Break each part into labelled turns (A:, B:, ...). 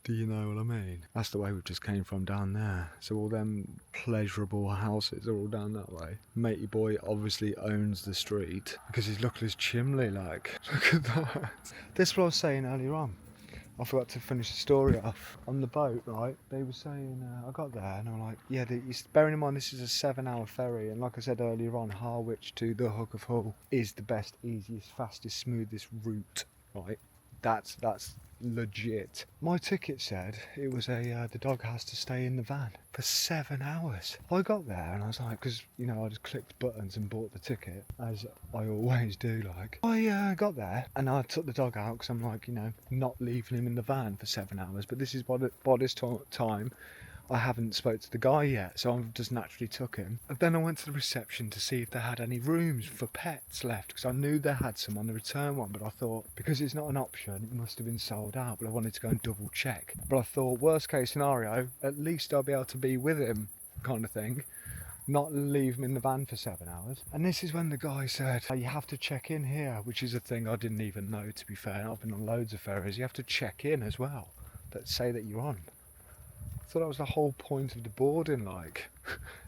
A: Do you know what I mean? That's the way we just came from down there. So all them pleasurable houses are all down that way. Matey boy obviously owns the street because he's look at his chimney like. Look at that. This is what I was saying earlier on. I forgot to finish the story off. On the boat, right, they were saying, I got there and I'm like, yeah, bearing in mind this is a 7-hour ferry, and like I said earlier on, Harwich to the Hook of Hull is the best, easiest, fastest, smoothest route, right? That's legit. My ticket said it was the dog has to stay in the van for 7 hours. I got there and I was like, because I just clicked buttons and bought the ticket as I always do. Like I got there and I took the dog out because I'm like, not leaving him in the van for 7 hours. But this is by this time. I haven't spoke to the guy yet, so I've just naturally took him. And then I went to the reception to see if they had any rooms for pets left, because I knew they had some on the return one, but I thought, because it's not an option, it must have been sold out, but I wanted to go and double check. But I thought, worst case scenario, at least I'll be able to be with him, kind of thing. Not leave him in the van for 7 hours. And this is when the guy said, you have to check in here, which is a thing I didn't even know, to be fair. I've been on loads of ferries. You have to check in as well, that say that you're on. So that was the whole point of the boarding, like.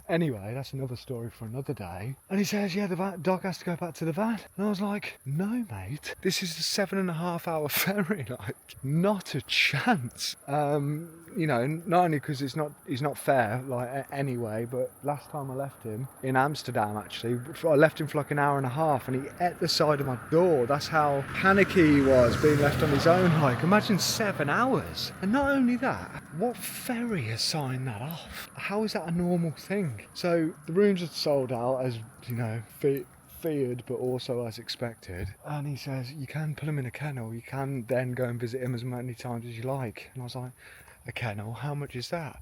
A: Anyway, that's another story for another day. And he says, yeah, the dog has to go back to the van. And I was like, no, mate. This is a 7.5-hour ferry, like, not a chance. Not only because he's not fair, like, anyway, but last time I left him, in Amsterdam, actually, I left him for like an hour and a half, and he ate the side of my door. That's how panicky he was, being left on his own, like, imagine 7 hours. And not only that, what ferry has signed that off? How is that a normal thing? So the rooms are sold out, as feared, but also as expected. And he says you can put him in a kennel, you can then go and visit him as many times as you like. And I was like, a kennel, how much is that?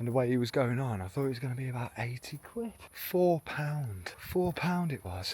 A: And the way he was going on, I thought it was going to be about 80 quid. £4 it was.